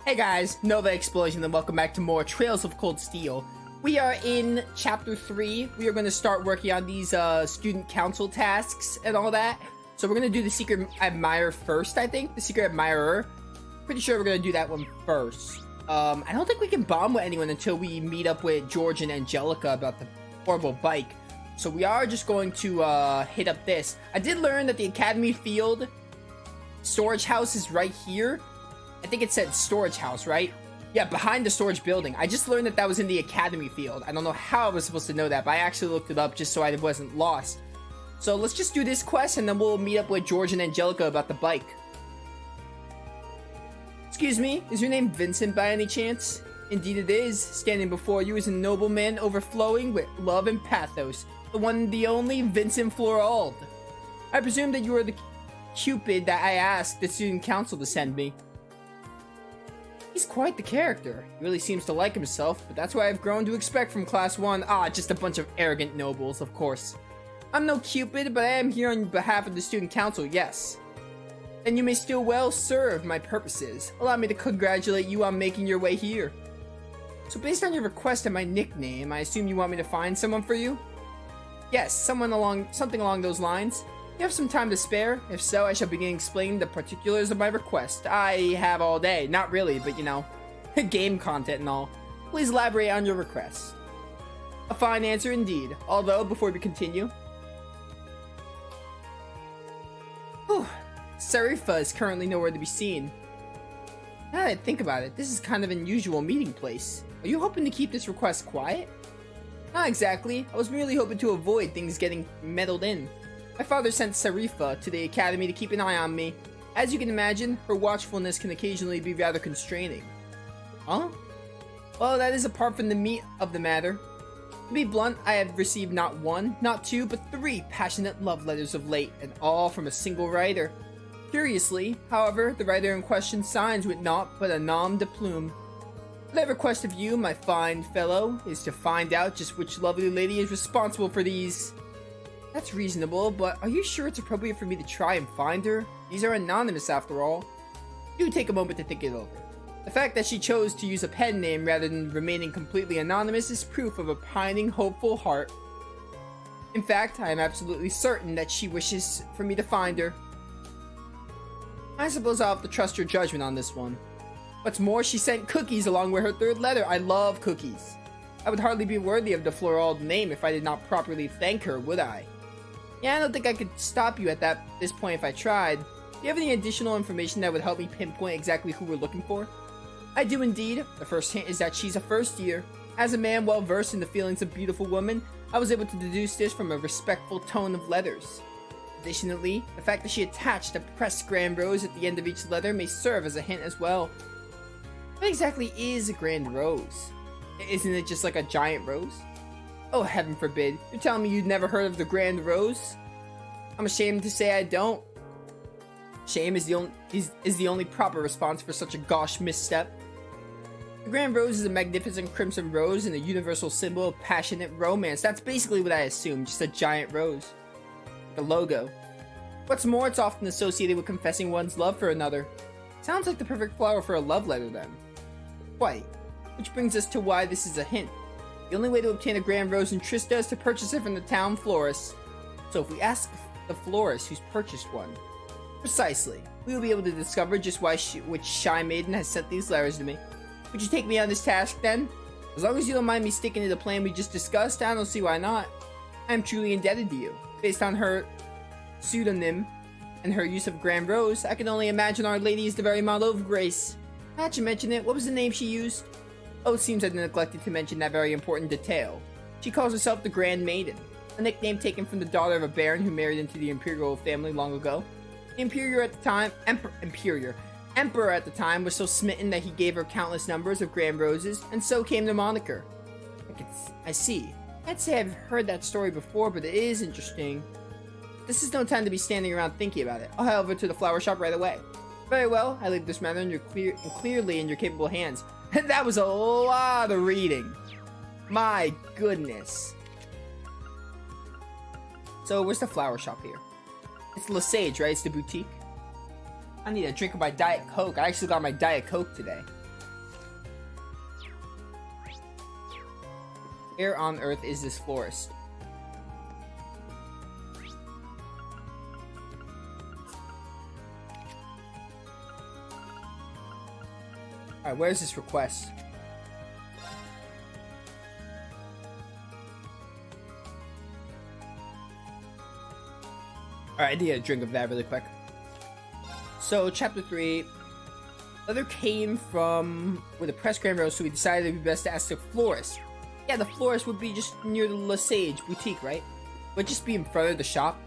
Hey guys, Nova Explosion and welcome back to more Trails of Cold Steel. We are in Chapter 3. We are going to start working on these student council tasks and all that. So we're going to do the Secret Admirer first, I think. The Secret Admirer. Pretty sure we're going to do that one first. I don't think we can bond with anyone until we meet up with George and Angelica about the horrible bike. So we are just going to hit up this. I did learn that the Academy Field storage house is right here. I think it said storage house, right? Yeah, behind the storage building. I just learned that that was in the Academy Field. I don't know how I was supposed to know that, but I actually looked it up just so I wasn't lost. So let's just do this quest and then we'll meet up with George and Angelica about the bike. Excuse me, is your name Vincent by any chance? Indeed it is. Standing before you is a nobleman overflowing with love and pathos. The one and the only Vincent Florald. I presume that you are the Cupid that I asked the student council to send me. He's quite the character. He really seems to like himself, but that's what I've grown to expect from Class 1. Just a bunch of arrogant nobles, of course. I'm no Cupid, but I am here on behalf of the student council, yes. And you may still well serve my purposes. Allow me to congratulate you on making your way here. So based on your request and my nickname, I assume you want me to find someone for you? Yes, something along those lines. You have some time to spare? If so, I shall begin explaining the particulars of my request. I have all day. Not really, but you know, game content and all. Please elaborate on your request. A fine answer indeed. Although, before we continue... Sarifa is currently nowhere to be seen. Now that I think about it, this is kind of an unusual meeting place. Are you hoping to keep this request quiet? Not exactly. I was merely hoping to avoid things getting meddled in. My father sent Sarifa to the academy to keep an eye on me. As you can imagine, her watchfulness can occasionally be rather constraining. Huh? Well, that is apart from the meat of the matter. To be blunt, I have received not one, not two, but 3 passionate love letters of late, and all from a single writer. Curiously, however, the writer in question signs with naught but a nom de plume. What I request of you, my fine fellow, is to find out just which lovely lady is responsible for these... That's reasonable, but are you sure it's appropriate for me to try and find her? These are anonymous after all. Do take a moment to think it over. The fact that she chose to use a pen name rather than remaining completely anonymous is proof of a pining, hopeful heart. In fact, I am absolutely certain that she wishes for me to find her. I suppose I'll have to trust your judgment on this one. What's more, she sent cookies along with her 3rd letter. I love cookies. I would hardly be worthy of the Florald name if I did not properly thank her, would I? Yeah, I don't think I could stop you at this point if I tried. Do you have any additional information that would help me pinpoint exactly who we're looking for? I do indeed. The first hint is that she's a first year. As a man well versed in the feelings of beautiful women, I was able to deduce this from a respectful tone of letters. Additionally, the fact that she attached a pressed grand rose at the end of each letter may serve as a hint as well. What exactly is a grand rose? Isn't it just like a giant rose? Oh, heaven forbid. You're telling me you'd never heard of the Grand Rose? I'm ashamed to say I don't. Shame is the only proper response for such a gauche misstep. The Grand Rose is a magnificent crimson rose and a universal symbol of passionate romance. That's basically what I assumed, just a giant rose. The logo. What's more, it's often associated with confessing one's love for another. Sounds like the perfect flower for a love letter then. Quite. Which brings us to why this is a hint. The only way to obtain a grand rose in Trista is to purchase it from the town florist. So if we ask the florist who's purchased one, precisely, we will be able to discover just which shy maiden has sent these letters to me. Would you take me on this task then? As long as you don't mind me sticking to the plan we just discussed, I don't see why not. I am truly indebted to you. Based on her pseudonym and her use of Grand Rose, I can only imagine Our Lady is the very model of grace. How'd you mention it? What was the name she used? Oh, it seems I neglected to mention that very important detail. She calls herself the Grand Maiden, a nickname taken from the daughter of a baron who married into the imperial family long ago. The Emperor at the time was so smitten that he gave her countless numbers of grand roses, and so came the moniker. I see. I'd say I've heard that story before, but it is interesting. This is no time to be standing around thinking about it. I'll head over to the flower shop right away. Very well, I leave this matter clearly in your capable hands. That was a lot of reading. My goodness. So, where's the flower shop here? It's Lesage, right? It's the boutique. I need a drink of my Diet Coke. I actually got my Diet Coke today. Where on earth is this florist? Alright, where's this request? Alright, I need a drink of that really quick. So, chapter 3. Letter came from with a press grand rose, so we decided it would be best to ask the florist. Yeah, the florist would be just near the Lesage boutique, right? Would just be in front of the shop.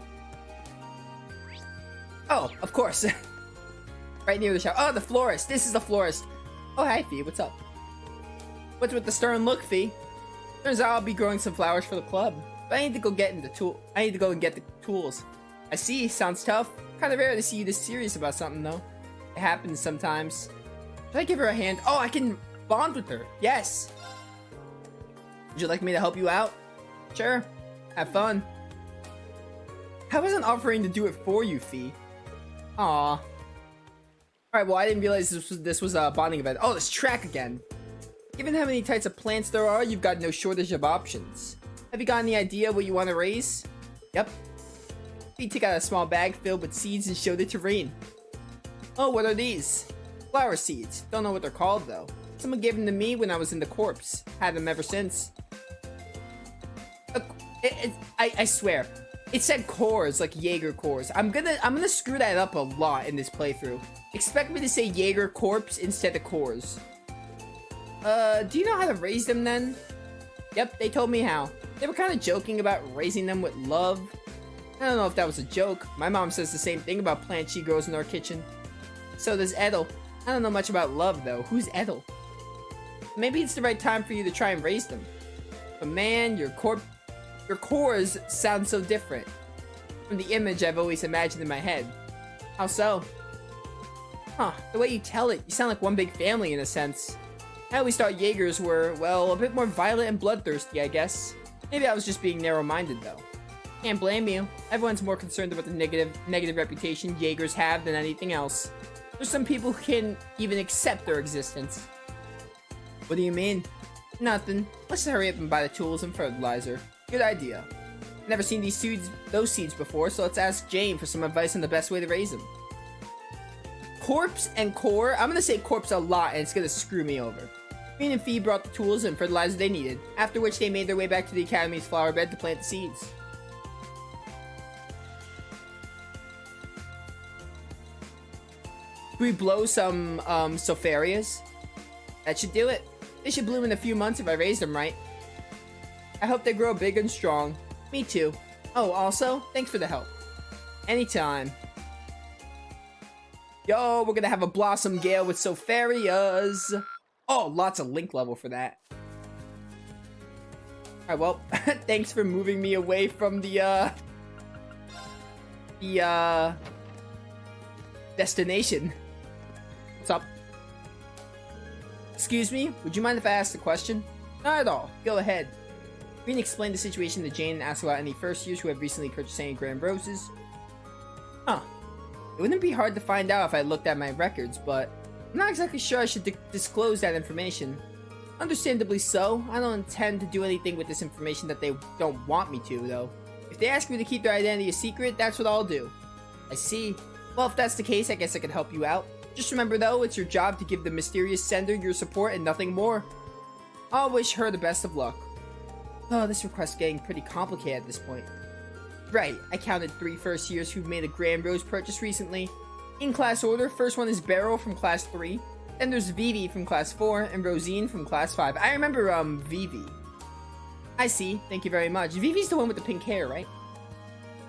Oh, of course. Right near the shop. Oh, the florist. This is the florist. Oh, hi, Fee. What's up? What's with the stern look, Fee? Turns out I'll be growing some flowers for the club. But I need to go get and get the tools. I see. Sounds tough. Kind of rare to see you this serious about something, though. It happens sometimes. Should I give her a hand? Oh, I can bond with her. Yes. Would you like me to help you out? Sure. Have fun. I wasn't offering to do it for you, Fee. Aw. Alright, well, I didn't realize this was a bonding event. Oh, this track again. Given how many types of plants there are, you've got no shortage of options. Have you got any idea what you want to raise? Yep. Fee took out a small bag filled with seeds and showed it to Rain. Oh, what are these? Flower seeds. Don't know what they're called, though. Someone gave them to me when I was in the corpse. Had them ever since. I swear. It said cores, like Jaeger cores. I'm gonna screw that up a lot in this playthrough. Expect me to say Jaeger corpse instead of cores. Do you know how to raise them then? Yep, they told me how. They were kind of joking about raising them with love. I don't know if that was a joke. My mom says the same thing about plants she grows in our kitchen. So does Edel. I don't know much about love, though. Who's Edel? Maybe it's the right time for you to try and raise them. But man, your cores sound so different from the image I've always imagined in my head. How so? Huh, the way you tell it, you sound like one big family in a sense. I always thought Jaegers were, well, a bit more violent and bloodthirsty, I guess. Maybe I was just being narrow-minded, though. Can't blame you. Everyone's more concerned about the negative reputation Jaegers have than anything else. There's some people who can't even accept their existence. What do you mean? Nothing. Let's hurry up and buy the tools and fertilizer. Good idea. Never seen those seeds before, so let's ask Jane for some advice on the best way to raise them. Corpse and core. I'm gonna say corpse a lot, and it's gonna screw me over. Rain and Fee brought the tools and fertilizer they needed, after which they made their way back to the Academy's flower bed to plant the seeds. Can we blow some Sopharias? That should do it. They should bloom in a few months if I raise them right. I hope they grow big and strong. Me too. Oh, also, thanks for the help. Anytime. Yo, we're gonna have a Blossom Gale with Sopharias. Oh, lots of link level for that. Alright, well, thanks for moving me away from the destination. What's up? Excuse me, would you mind if I asked a question? Not at all. Go ahead. Green explained the situation to Jane and asked about any first years who have recently purchased any grand roses. Huh. It wouldn't be hard to find out if I looked at my records, but I'm not exactly sure I should disclose that information. Understandably so. I don't intend to do anything with this information that they don't want me to, though. If they ask me to keep their identity a secret, that's what I'll do. I see. Well, if that's the case, I guess I could help you out. Just remember, though, it's your job to give the mysterious sender your support and nothing more. I'll wish her the best of luck. Oh, this request's getting pretty complicated at this point. Right, I counted 3 first years who've made a Grand Rose purchase recently. In class order, first one is Beryl from class 3, then there's Vivi from class 4, and Rosine from class 5. I remember, Vivi. I see, thank you very much. Vivi's the one with the pink hair, right?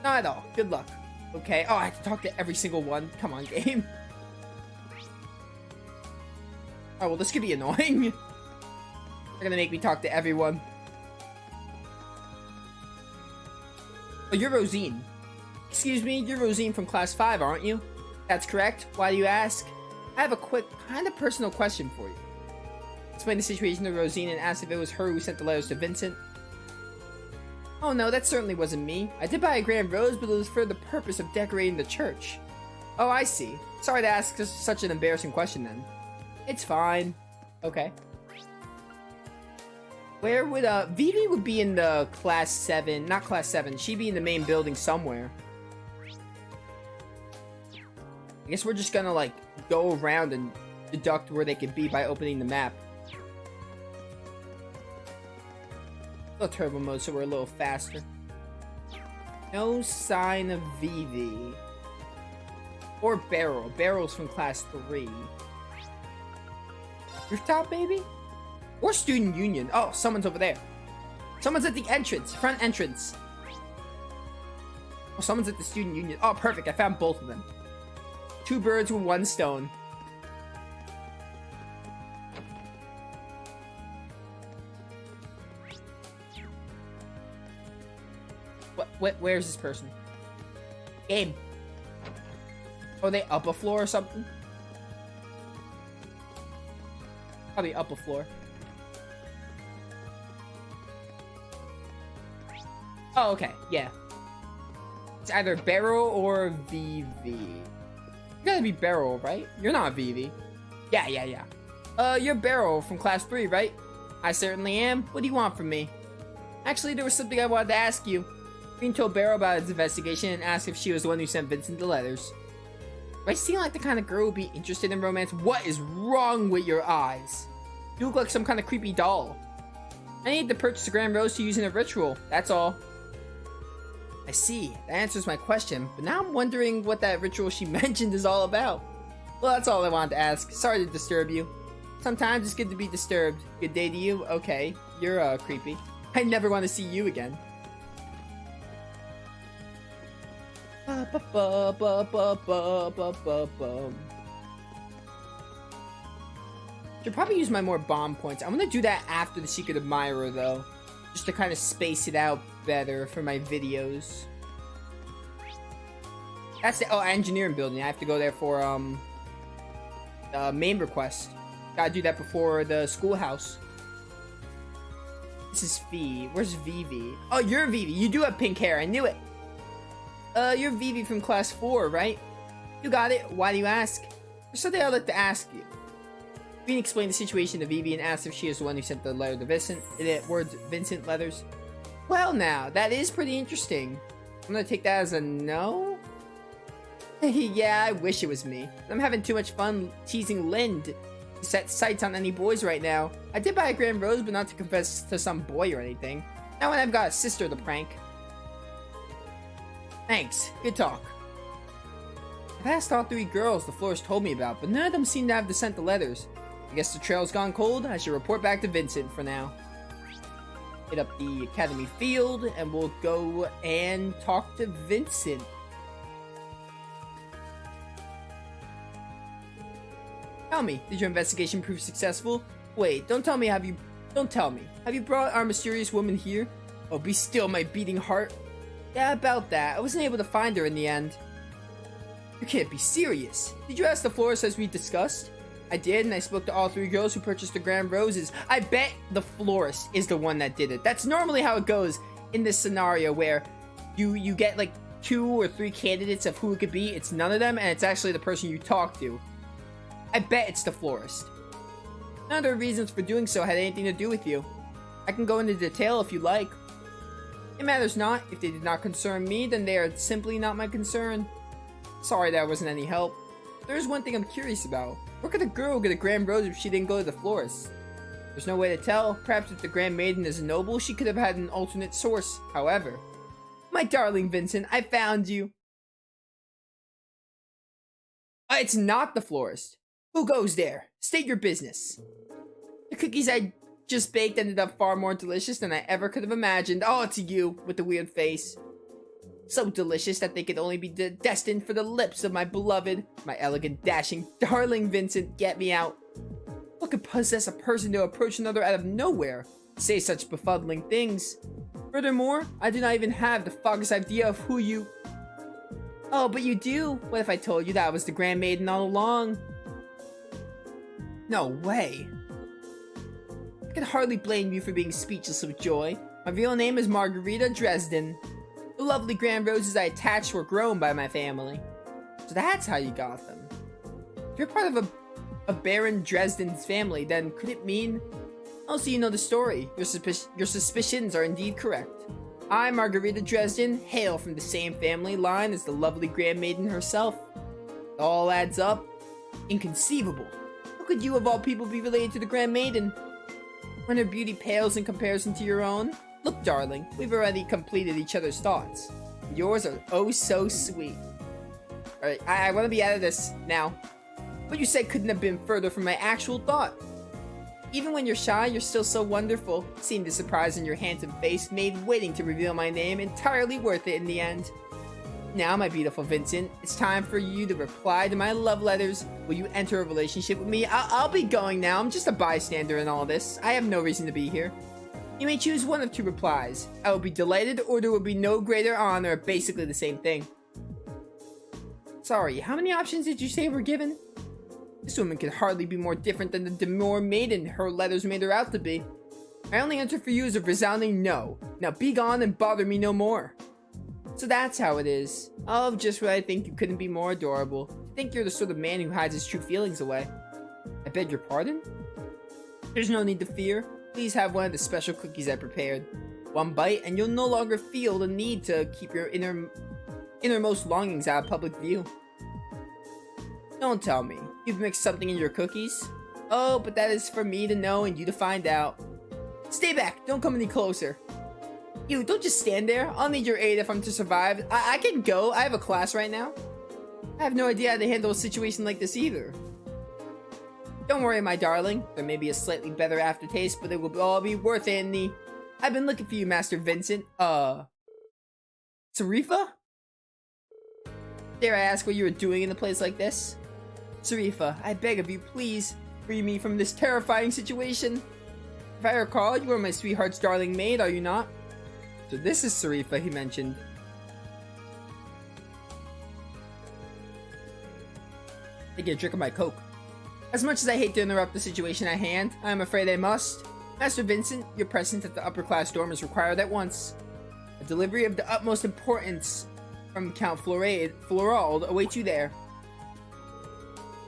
Not at all, good luck. Okay, oh, I have to talk to every single one. Come on, game. Oh, well, this could be annoying. They're gonna make me talk to everyone. Oh, you're Rosine. Excuse me, you're Rosine from class 5, aren't you? That's correct. Why do you ask? I have a quick, kind of personal question for you. Explain the situation to Rosine and ask if it was her who sent the letters to Vincent. Oh no, that certainly wasn't me. I did buy a grand rose, but it was for the purpose of decorating the church. Oh, I see. Sorry to ask such an embarrassing question then. It's fine. Okay. Where would, Vivi would be in the class 7, not class 7, she'd be in the main building somewhere. I guess we're just gonna, like, go around and deduct where they could be by opening the map. A little turbo mode so we're a little faster. No sign of Vivi. Or Beryl. Beryl's from class 3. Rooftop, maybe? Or Student Union. Oh, someone's over there. Someone's at the entrance. Front entrance. Oh, someone's at the Student Union. Oh, perfect. I found both of them. 2 birds with 1 stone. Where's this person? Game. Oh, they up a floor or something? Probably up a floor. Oh, okay. Yeah. It's either Beryl or Vivi. You gotta be Beryl, right? You're not Vivi. Yeah. You're Beryl from class 3, right? I certainly am. What do you want from me? Actually, there was something I wanted to ask you. Green told Beryl about his investigation and asked if she was the one who sent Vincent the letters. Do I seem like the kind of girl who would be interested in romance? What is wrong with your eyes? You look like some kind of creepy doll. I need to purchase a grand rose to use in a ritual, that's all. I see, that answers my question, but now I'm wondering what that ritual she mentioned is all about. Well, that's all I wanted to ask. Sorry to disturb you. Sometimes it's good to be disturbed. Good day to you? Okay, you're, creepy. I never want to see you again. Should probably use my more bomb points. I'm gonna do that after the Secret Admirer, though. Just to kind of space it out better for my videos. That's the engineering building. I have to go there for main request. Gotta do that before the schoolhouse. This is Fee. Where's Vivi? Oh, you're Vivi. You do have pink hair. I knew it. You're Vivi from class 4, right? You got it. Why do you ask? There's something I'd like to ask you. Green explained the situation to Vivi and asked if she is the one who sent the letter to Vincent. Words Vincent letters. Well now, that is pretty interesting. I'm gonna take that as a no? Yeah, I wish it was me. I'm having too much fun teasing Lind to set sights on any boys right now. I did buy a grand rose, but not to confess to some boy or anything. Now when I've got a sister to prank. Thanks. Good talk. I've asked all 3 girls the florist told me about, but none of them seem to have sent the letters. I guess the trail's gone cold. I should report back to Vincent for now. Hit up the academy field, and we'll go and talk to Vincent. Tell me, did your investigation prove successful? Wait, don't tell me. Have you brought our mysterious woman here? Oh, be still, my beating heart. Yeah, about that. I wasn't able to find her in the end. You can't be serious. Did you ask the florist as we discussed? I did, and I spoke to all 3 girls who purchased the grand roses. I bet the florist is the one that did it. That's normally how it goes in this scenario where you get like 2 or 3 candidates of who it could be. It's none of them, and it's actually the person you talk to. I bet it's the florist. None of the reasons for doing so had anything to do with you. I can go into detail if you like. It matters not. If they did not concern me, then they are simply not my concern. Sorry that wasn't any help. There's one thing I'm curious about. Where could a girl get a grand rose if she didn't go to the florist? There's no way to tell. Perhaps if the Grand Maiden is a noble, she could have had an alternate source. However, my darling Vincent, I found you. It's not the florist. Who goes there? State your business. The cookies I just baked ended up far more delicious than I ever could have imagined. Oh, it's you with the weird face. So delicious that they could only be destined for the lips of my beloved, my elegant, dashing, darling Vincent. Get me out. What could possess a person to approach another out of nowhere? Say such befuddling things. Furthermore, I do not even have the foggiest idea of who you... Oh, but you do. What if I told you that I was the Grand Maiden all along? No way. I can hardly blame you for being speechless with joy. My real name is Margarita Dresden. The lovely grand roses I attached were grown by my family. So that's how you got them. If you're part of a Baron Dresden's family, then could it mean... Oh, so you know the story. Your suspicions are indeed correct. I, Margarita Dresden, hail from the same family line as the lovely Grand Maiden herself. It all adds up. Inconceivable. How could you of all people be related to the Grand Maiden? When her beauty pales in comparison to your own? Look, darling, we've already completed each other's thoughts. Yours are oh so sweet. Alright, I want to be out of this now. What you said couldn't have been further from my actual thought. Even when you're shy, you're still so wonderful. Seeing the surprise in your handsome face made waiting to reveal my name entirely worth it in the end. Now, my beautiful Vincent, it's time for you to reply to my love letters. Will you enter a relationship with me? I'll be going now. I'm just a bystander in all this. I have no reason to be here. You may choose one of two replies. I will be delighted, or there will be no greater honor, basically the same thing. Sorry, how many options did you say were given? This woman could hardly be more different than the demure maiden her letters made her out to be. My only answer for you is a resounding no. Now be gone and bother me no more. So that's how it is. Oh, just when I think you couldn't be more adorable. I think you're the sort of man who hides his true feelings away. I beg your pardon? There's no need to fear. Please have one of the special cookies I prepared. One bite and you'll no longer feel the need to keep your innermost longings out of public view. Don't tell me. You've mixed something in your cookies? Oh, but that is for me to know and you to find out. Stay back! Don't come any closer. You, don't just stand there. I'll need your aid if I'm to survive. I can go. I have a class right now. I have no idea how to handle a situation like this either. Don't worry, my darling. There may be a slightly better aftertaste, but it will all be worth it in the... I've been looking for you, Master Vincent. Sarifa? Dare I ask what you were doing in a place like this? Sarifa, I beg of you, please, free me from this terrifying situation. If I recall, you are my sweetheart's darling maid, are you not? So this is Sarifa he mentioned. I get a drink of my Coke. As much as I hate to interrupt the situation at hand, I am afraid I must. Master Vincent, your presence at the upper-class dorm is required at once. A delivery of the utmost importance from Count Florald awaits you there.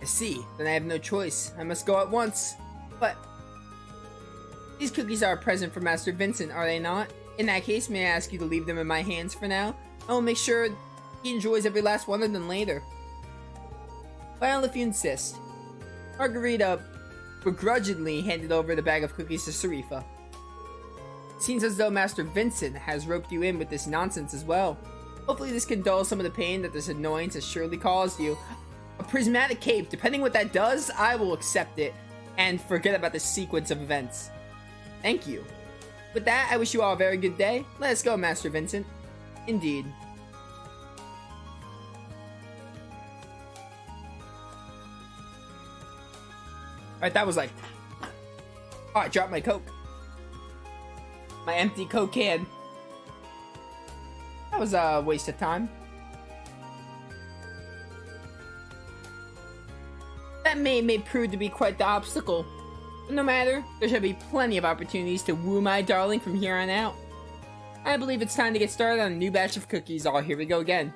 I see. Then I have no choice. I must go at once. But these cookies are a present for Master Vincent, are they not? In that case, may I ask you to leave them in my hands for now? I will make sure he enjoys every last one of them later. Well, if you insist. Margarita begrudgingly handed over the bag of cookies to Sarifa. Seems as though Master Vincent has roped you in with this nonsense as well. Hopefully this can dull some of the pain that this annoyance has surely caused you. A prismatic cape, depending what that does, I will accept it and forget about the sequence of events. Thank you. With that, I wish you all a very good day. Let us go, Master Vincent. Indeed. Alright, that was like... Oh, I dropped my Coke. My empty Coke can. That was a waste of time. That may prove to be quite the obstacle. But no matter, there shall be plenty of opportunities to woo my darling from here on out. I believe it's time to get started on a new batch of cookies. Oh, here we go again.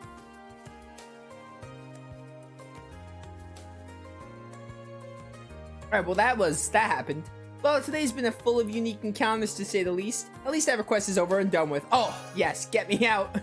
Alright, well that happened. Well, today's been full of unique encounters to say the least. At least that request is over and done with. Oh, yes, get me out.